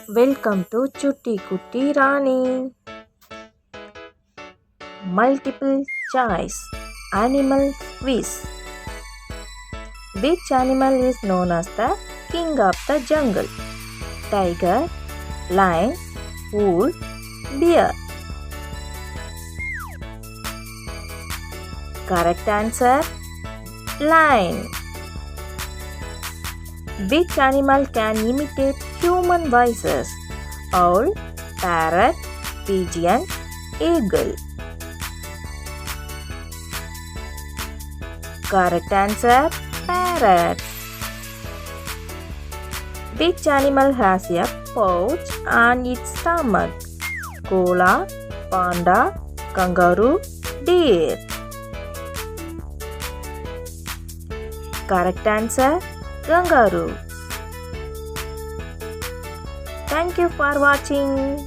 Welcome to Chutti Kutti Rani. Multiple choice animal quiz. Which animal is known as the king of the jungle? Tiger, lion, wolf, bear. Correct answer, lion. Which animal can imitate human voices? Owl, parrot, pigeon, eagle. Correct answer, parrot. Which animal has a pouch on its stomach? Koala, panda, kangaroo, deer. Correct answer, kangaroo. Thank you for watching.